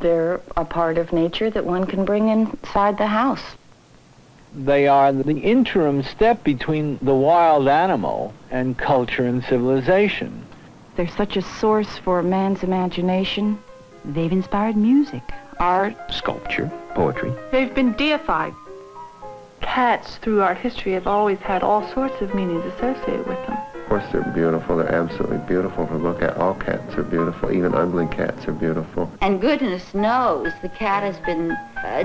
They're a part of nature that one can bring inside the house. They are the interim step between the wild animal and culture and civilization. They're such a source for man's imagination. They've inspired music, art, Sculpture, poetry. they've been deified. Cats through art history have always had all sorts of meanings associated with them. Of course, they're beautiful. They're absolutely beautiful to look at. All cats are beautiful. Even ugly cats are beautiful. And goodness knows the cat has been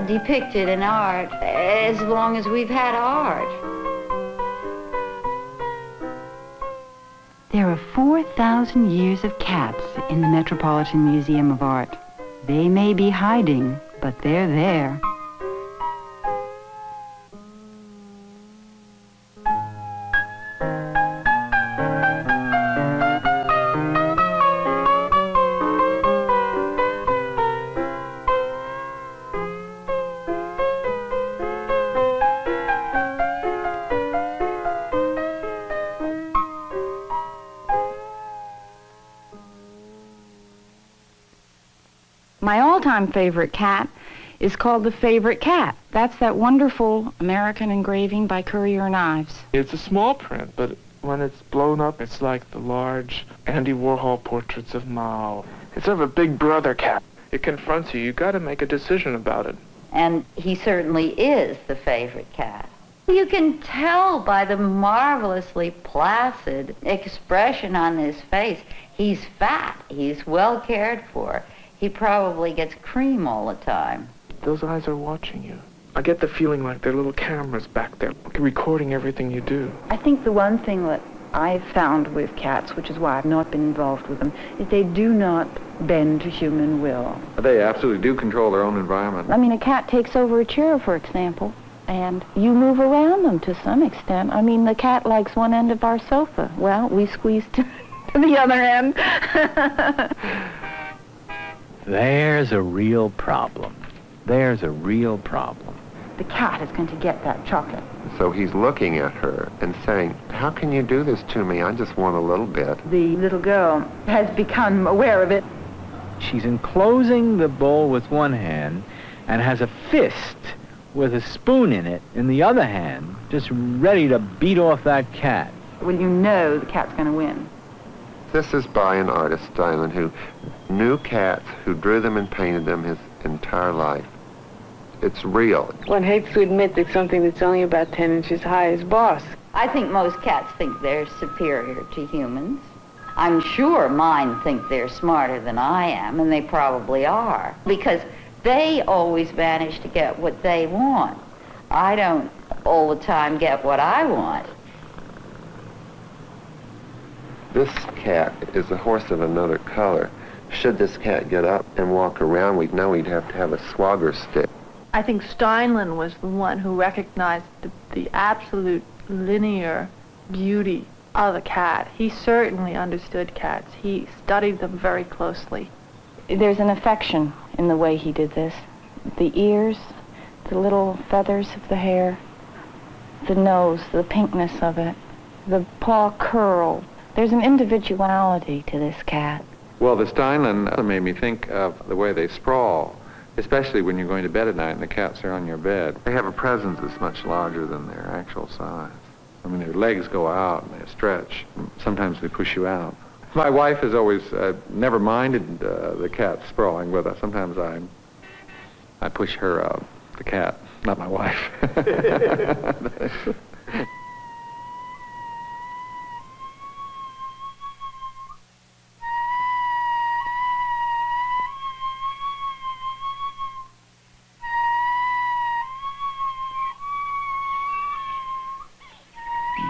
depicted in art as long as we've had art. There are 4,000 years of cats in the Metropolitan Museum of Art. They may be hiding, but they're there. My all-time favorite cat is called The Favorite Cat. That's that wonderful American engraving by Currier and Ives. It's a small print, but when it's blown up, it's like the large Andy Warhol portraits of Mao. It's sort of a big brother cat. It confronts you. You got to make a decision about it. And he certainly is the favorite cat. You can tell by the marvelously placid expression on his face. He's fat. He's well cared for. He probably gets cream all the time. Those eyes are watching you. I get the feeling like they're little cameras back there, recording everything you do. I think the one thing that I've found with cats, which is why I've not been involved with them, is they do not bend to human will. They absolutely do control their own environment. I mean, a cat takes over a chair, for example, and you move around them to some extent. I mean, the cat likes one end of our sofa. Well, we squeeze to the other end. There's a real problem. There's a real problem. The cat is going to get that chocolate. So he's looking at her and saying, how can you do this to me? I just want a little bit. The little girl has become aware of it. She's enclosing the bowl with one hand and has a fist with a spoon in it in the other hand, just ready to beat off that cat. Well, you know the cat's going to win. This is by an artist, Stylen, who knew cats, who drew them and painted them his entire life. It's real. One hates to admit that something that's only about 10 inches high is boss. I think most cats think they're superior to humans. I'm sure mine think they're smarter than I am, and they probably are, because they always manage to get what they want. I don't all the time get what I want. This cat is a horse of another color. Should this cat get up and walk around, we'd know he'd have to have a swagger stick. I think Steinlen was the one who recognized the absolute linear beauty of a cat. He certainly understood cats. He studied them very closely. There's an affection in the way he did this. The ears, the little feathers of the hair, the nose, the pinkness of it, the paw curl. There's an individuality to this cat. Well, the Steinlen made me think of the way they sprawl, especially when you're going to bed at night and the cats are on your bed. They have a presence that's much larger than their actual size. I mean, their legs go out and they stretch. Sometimes they push you out. My wife has always never minded the cat sprawling, but sometimes I push her, the cat, not my wife.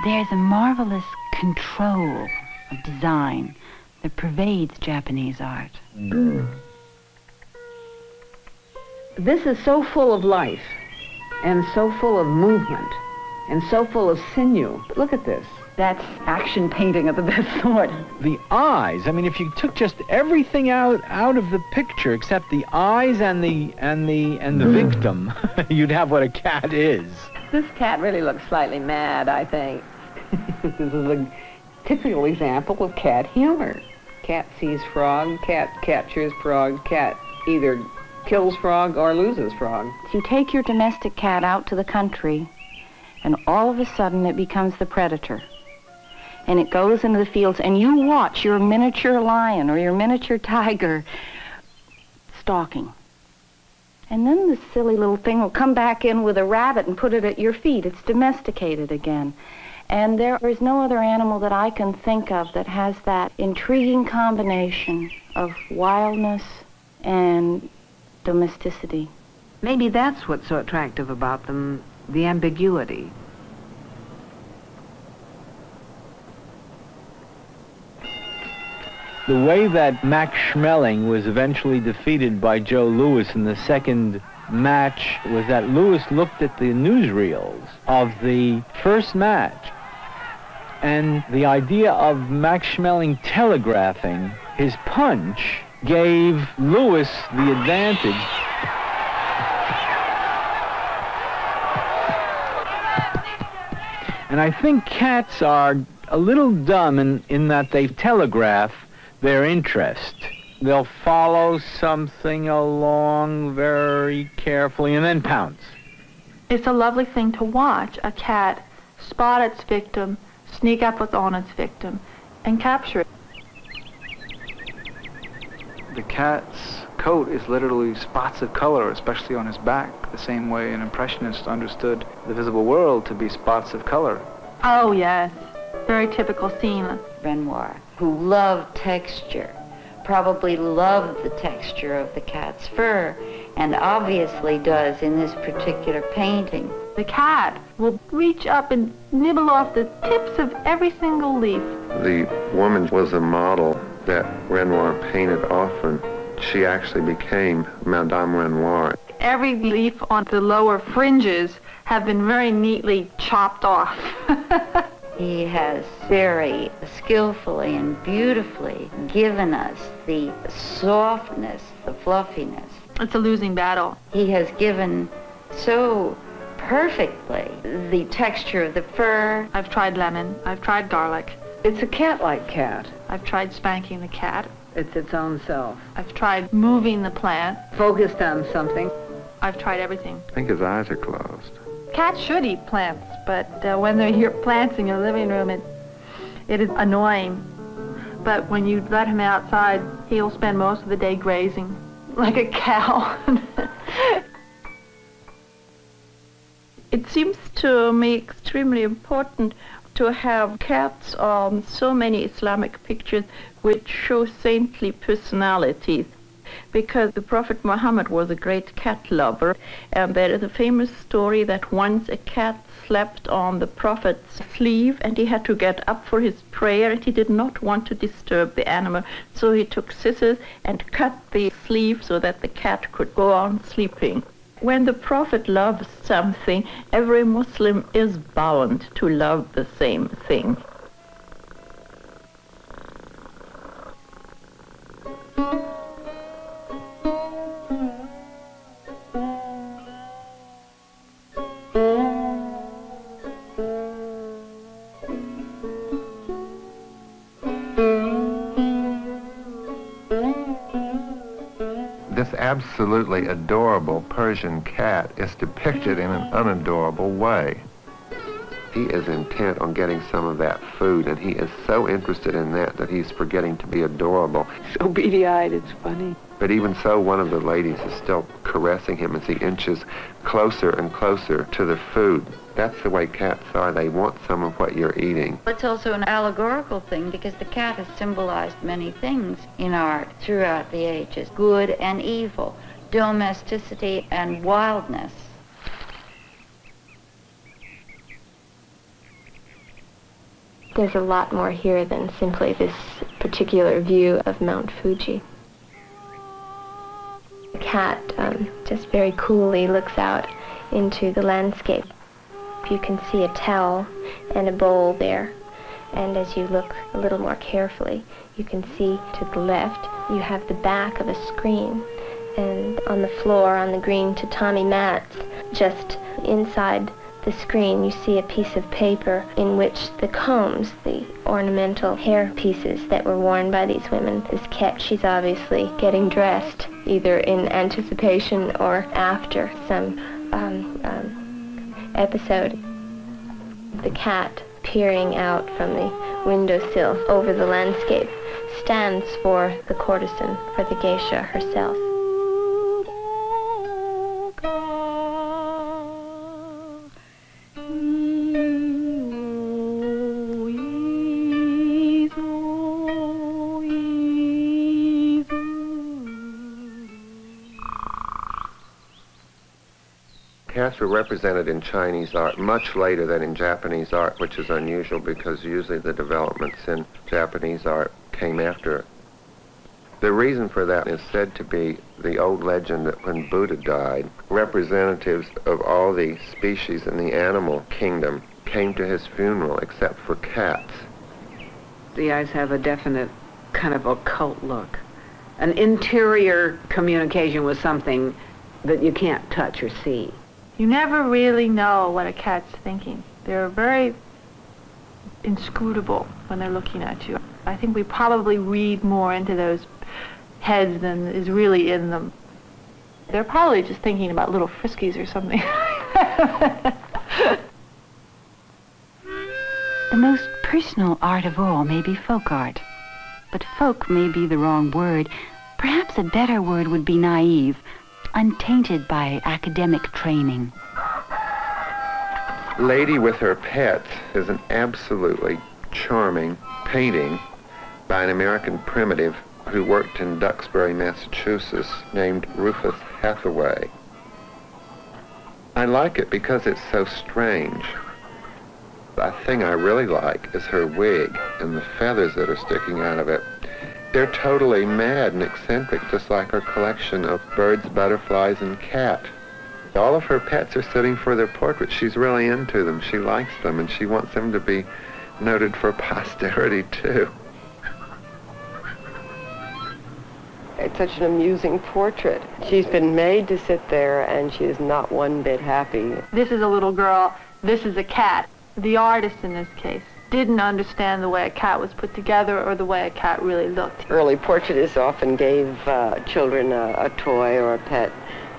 There's a marvelous control of design that pervades Japanese art. This is so full of life, and so full of movement, and so full of sinew. Look at this. That's action painting of the best sort. The eyes, I mean, if you took just everything out of the picture except the eyes and the victim, you'd have what a cat is. This cat really looks slightly mad, I think. This is a typical example of cat humor. Cat sees frog, cat captures frog, cat either kills frog or loses frog. You take your domestic cat out to the country, and all of a sudden it becomes the predator. And it goes into the fields, and you watch your miniature lion or your miniature tiger stalking. And then the silly little thing will come back in with a rabbit and put it at your feet. It's domesticated again. And there is no other animal that I can think of that has that intriguing combination of wildness and domesticity. Maybe that's what's so attractive about them, the ambiguity. The way that Max Schmeling was eventually defeated by Joe Louis in the second match was that Louis looked at the newsreels of the first match, and the idea of Max Schmeling telegraphing his punch gave Louis the advantage. And I think cats are a little dumb in that they telegraph their interest. They'll follow something along very carefully and then pounce. It's a lovely thing to watch a cat spot its victim, sneak up on its victim, and capture it. The cat's coat is literally spots of color, especially on his back, the same way an impressionist understood the visible world to be spots of color. Oh, yes. Very typical scene. Renoir, who loved texture, probably loved the texture of the cat's fur, and obviously does in this particular painting. The cat will reach up and nibble off the tips of every single leaf. The woman was a model that Renoir painted often. She actually became Madame Renoir. Every leaf on the lower fringes have been very neatly chopped off. He has very skillfully and beautifully given us the softness, the fluffiness. It's a losing battle. He has given so perfectly the texture of the fur. I've tried lemon. I've tried garlic. It's a cat-like cat. I've tried spanking the cat. It's its own self. I've tried moving the plant. Focused on something. I've tried everything. I think his eyes are closed. Cats should eat plants, but when they're here plants in your living room, it is annoying. But when you let him outside, he'll spend most of the day grazing, like a cow. It seems to me extremely important to have cats on so many Islamic pictures which show saintly personalities, because the Prophet Muhammad was a great cat lover, and there is a famous story that once a cat slept on the Prophet's sleeve and he had to get up for his prayer, and he did not want to disturb the animal, so he took scissors and cut the sleeve so that the cat could go on sleeping. When the Prophet loves something, every Muslim is bound to love the same thing. This absolutely adorable Persian cat is depicted in an unadorable way. He is intent on getting some of that food, and he is so interested in that he's forgetting to be adorable. So beady-eyed, it's funny. But even so, one of the ladies is still caressing him as he inches closer and closer to the food. That's the way cats are. They want some of what you're eating. It's also an allegorical thing because the cat has symbolized many things in art throughout the ages. Good and evil, domesticity and wildness. There's a lot more here than simply this particular view of Mount Fuji. The cat just very coolly looks out into the landscape. You can see a towel and a bowl there, and as you look a little more carefully, you can see to the left you have the back of a screen, and on the floor on the green tatami mats just inside the screen you see a piece of paper in which the combs, the ornamental hair pieces that were worn by these women, is kept. She's obviously getting dressed. either in anticipation or after some episode. The cat peering out from the windowsill over the landscape stands for the courtesan, for the geisha herself. Cats were represented in Chinese art much later than in Japanese art, which is unusual because usually the developments in Japanese art came after it. The reason for that is said to be the old legend that when Buddha died, representatives of all the species in the animal kingdom came to his funeral except for cats. The eyes have a definite kind of occult look. An interior communication with something that you can't touch or see. You never really know what a cat's thinking. They're very inscrutable when they're looking at you. I think we probably read more into those heads than is really in them. They're probably just thinking about little friskies or something. The most personal art of all may be folk art. But folk may be the wrong word. Perhaps a better word would be naive, untainted by academic training. Lady with Her Pets is an absolutely charming painting by an American primitive who worked in Duxbury, Massachusetts, named Rufus Hathaway. I like it because it's so strange. The thing I really like is her wig and the feathers that are sticking out of it. They're totally mad and eccentric, just like her collection of birds, butterflies, and cat. All of her pets are sitting for their portraits. She's really into them. She likes them, and she wants them to be noted for posterity, too. It's such an amusing portrait. She's been made to sit there, and she is not one bit happy. This is a little girl. This is a cat. The artist in this case didn't understand the way a cat was put together or the way a cat really looked. Early portraitists often gave children a toy or a pet.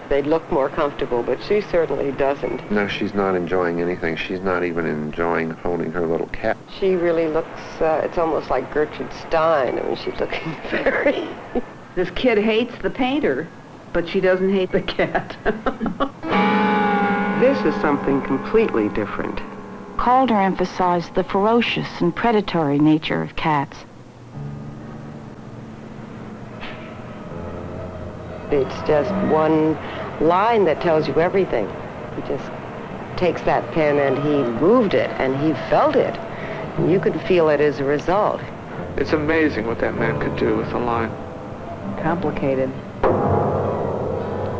They'd look more comfortable, but she certainly doesn't. No, she's not enjoying anything. She's not even enjoying holding her little cat. She really looks, it's almost like Gertrude Stein. I mean, she's looking very... This kid hates the painter, but she doesn't hate the cat. This is something completely different. Calder emphasized the ferocious and predatory nature of cats. It's just one line that tells you everything. He just takes that pen and he moved it and he felt it. And you could feel it as a result. It's amazing what that man could do with a line. Complicated.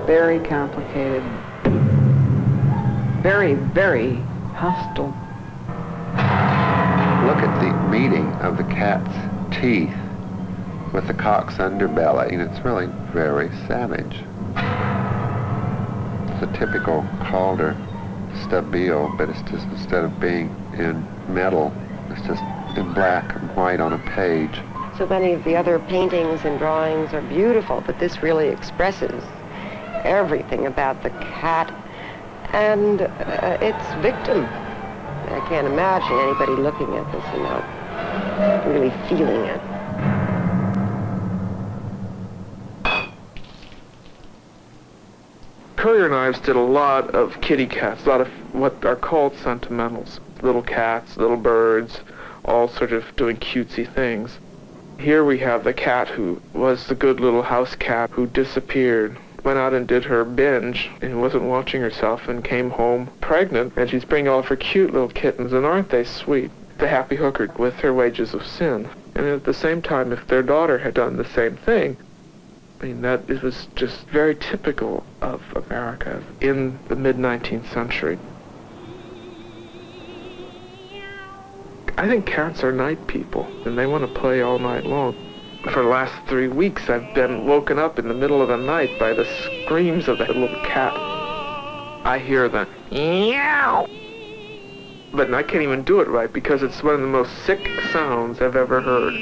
Very complicated. Very, very hostile. Look at the meeting of the cat's teeth with the cock's underbelly, and it's really very savage. It's a typical Calder stabile, but it's just, instead of being in metal, it's just in black and white on a page. So many of the other paintings and drawings are beautiful, but this really expresses everything about the cat and its victim. I can't imagine anybody looking at this and not really feeling it. Currier and Ives did a lot of kitty cats, a lot of what are called sentimentals. Little cats, little birds, all sort of doing cutesy things. Here we have the cat who was the good little house cat who disappeared, went out and did her binge and wasn't watching herself and came home pregnant, and she's bringing all of her cute little kittens, and aren't they sweet? The happy hooker with her wages of sin. And at the same time, if their daughter had done the same thing, I mean, it was just very typical of America in the mid-19th century. I think cats are night people, and they want to play all night long. For the last 3 weeks, I've been woken up in the middle of the night by the screams of that little cat. I hear the meow, but I can't even do it right because it's one of the most sick sounds I've ever heard.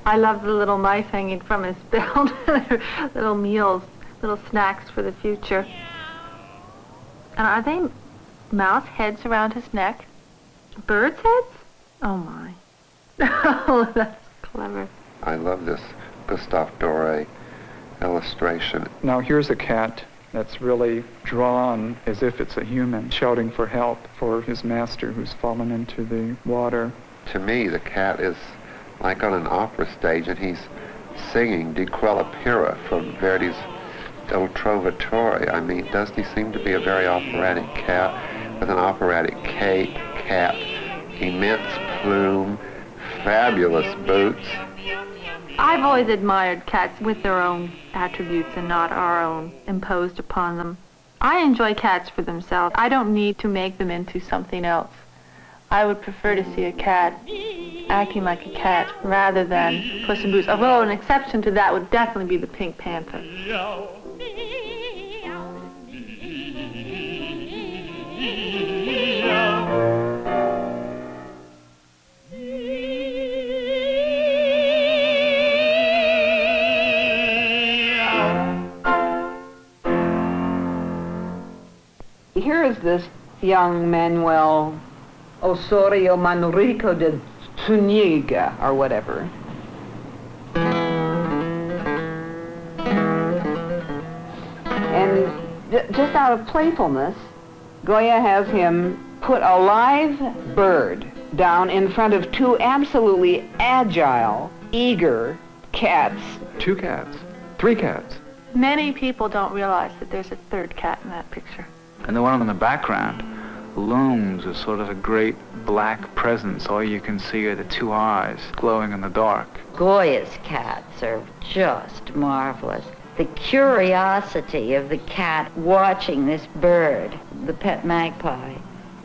I love the little mice hanging from his belt. Little meals, little snacks for the future. And are they mouse heads around his neck? Birds' heads? Oh my. Oh, that's clever. I love this Gustave Doré illustration. Now here's a cat that's really drawn as if it's a human, shouting for help for his master who's fallen into the water. To me, the cat is like on an opera stage, and he's singing Di Quella Pira from Verdi's Il Trovatore. I mean, doesn't he seem to be a very operatic cat with an operatic cape, cap, immense plume, fabulous boots? I've always admired cats with their own attributes and not our own imposed upon them. I enjoy cats for themselves. I don't need to make them into something else. I would prefer to see a cat acting like a cat rather than Puss in Boots. Although an exception to that would definitely be the Pink Panther. Here is this young Manuel Osorio Manrico de Zuniga, or whatever. And just out of playfulness, Goya has him put a live bird down in front of two absolutely agile, eager cats. 2 cats, 3 cats. Many people don't realize that there's a third cat in that picture. And the one in the background looms as sort of a great black presence. All you can see are the 2 eyes glowing in the dark. Goya's cats are just marvelous. The curiosity of the cat watching this bird, the pet magpie.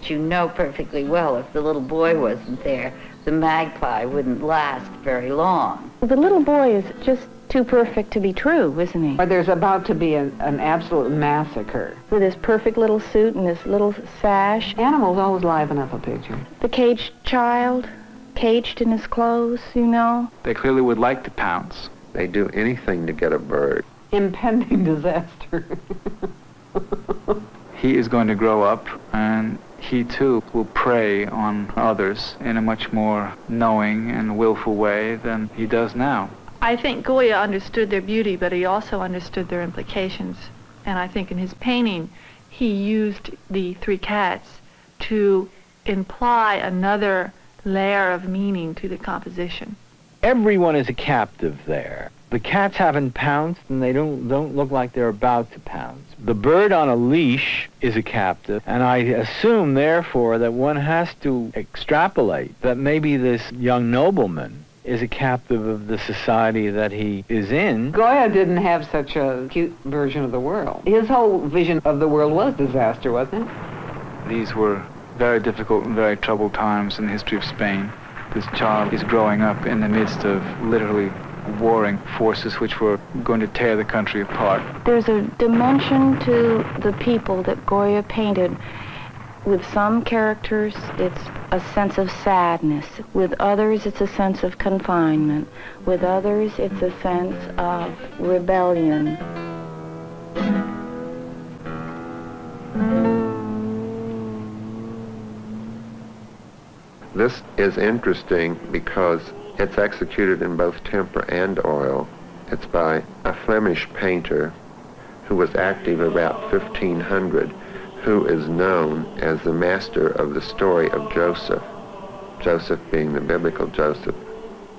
You know perfectly well if the little boy wasn't there, the magpie wouldn't last very long. The little boy is just too perfect to be true, isn't he? But there's about to be an absolute massacre. With his perfect little suit and his little sash. Animals always liven up a picture. The caged child, caged in his clothes, you know. They clearly would like to pounce. They do anything to get a bird. Impending disaster. He is going to grow up, and he too will prey on others in a much more knowing and willful way than he does now. I think Goya understood their beauty, but he also understood their implications. And I think in his painting, he used the 3 cats to imply another layer of meaning to the composition. Everyone is a captive there. The cats haven't pounced, and they don't look like they're about to pounce. The bird on a leash is a captive, and I assume, therefore, that one has to extrapolate that maybe this young nobleman is a captive of the society that he is in. Goya didn't have such a cute version of the world. His whole vision of the world was disaster, wasn't it? These were very difficult and very troubled times in the history of Spain. This child is growing up in the midst of literally warring forces which were going to tear the country apart. There's a dimension to the people that Goya painted. With some characters, it's a sense of sadness. With others, it's a sense of confinement. With others, it's a sense of rebellion. This is interesting because it's executed in both tempera and oil. It's by a Flemish painter who was active about 1500, who is known as the master of the story of Joseph, Joseph being the biblical Joseph.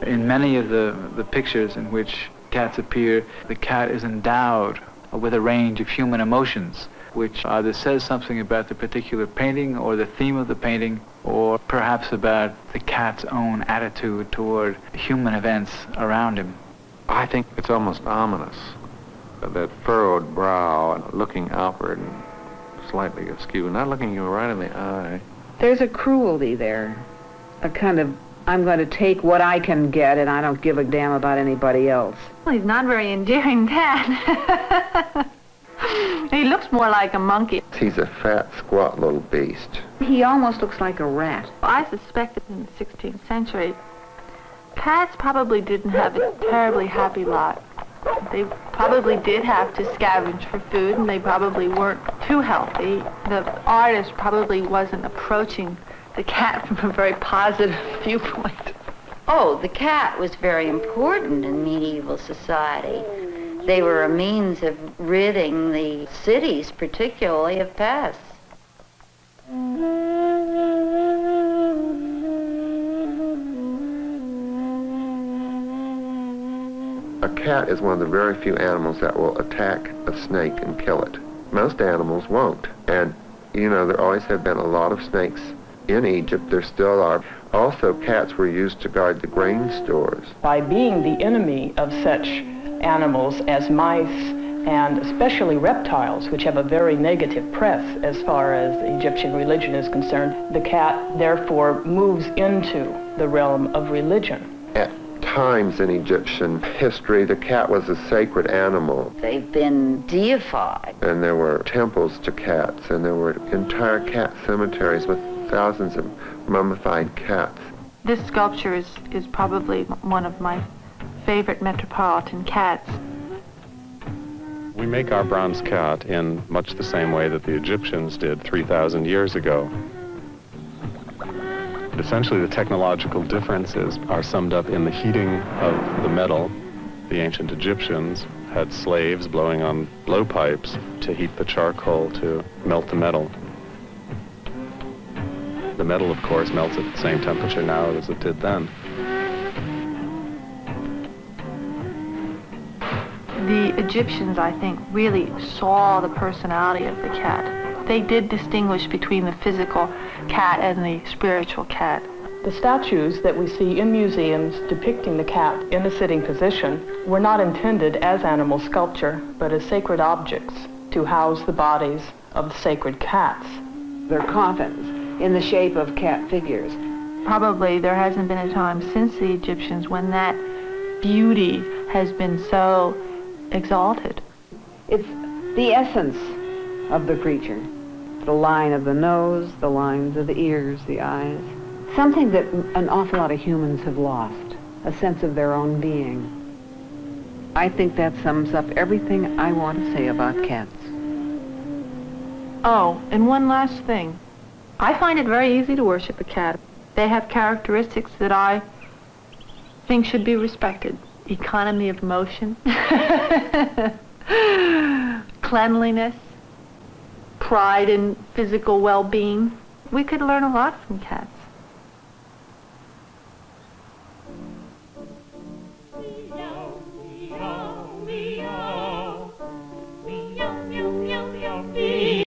In many of the pictures in which cats appear, the cat is endowed with a range of human emotions, which either says something about the particular painting or the theme of the painting, or perhaps about the cat's own attitude toward human events around him. I think it's almost ominous, that furrowed brow, looking outward and slightly askew, not looking you right in the eye. There's a cruelty there, a kind of, I'm going to take what I can get and I don't give a damn about anybody else. Well, he's not very endearing, Dad. He looks more like a monkey. He's a fat, squat little beast. He almost looks like a rat. I suspect that in the 16th century, Cats probably didn't have a terribly happy lot. They probably did have to scavenge for food, and they probably weren't too healthy. The artist probably wasn't approaching the cat from a very positive viewpoint. Oh, the cat was very important in medieval society. They were a means of ridding the cities, particularly, of pests. A cat is one of the very few animals that will attack a snake and kill it. Most animals won't. And, you know, there always have been a lot of snakes in Egypt. There still are. Also, cats were used to guard the grain stores. By being the enemy of such animals as mice and especially reptiles, which have a very negative press as far as Egyptian religion is concerned, the cat therefore moves into the realm of religion. At times in Egyptian history, the cat was a sacred animal. They've been deified. And there were temples to cats, and there were entire cat cemeteries with thousands of mummified cats. This sculpture is probably one of my favorite Metropolitan cats. We make our bronze cat in much the same way that the Egyptians did 3,000 years ago. But essentially, the technological differences are summed up in the heating of the metal. The ancient Egyptians had slaves blowing on blowpipes to heat the charcoal to melt the metal. The metal, of course, melts at the same temperature now as it did then. The Egyptians, I think, really saw the personality of the cat. They did distinguish between the physical cat and the spiritual cat. The statues that we see in museums depicting the cat in a sitting position were not intended as animal sculpture, but as sacred objects to house the bodies of sacred cats. They're coffins in the shape of cat figures. Probably there hasn't been a time since the Egyptians when that beauty has been so exalted. It's the essence of the creature. The line of the nose, the lines of the ears, the eyes. Something that an awful lot of humans have lost, a sense of their own being. I think that sums up everything I want to say about cats. Oh, and one last thing. I find it very easy to worship a cat. They have characteristics that I think should be respected. Economy of motion, cleanliness, pride in physical well-being. We could learn a lot from cats. Meow, meow, meow.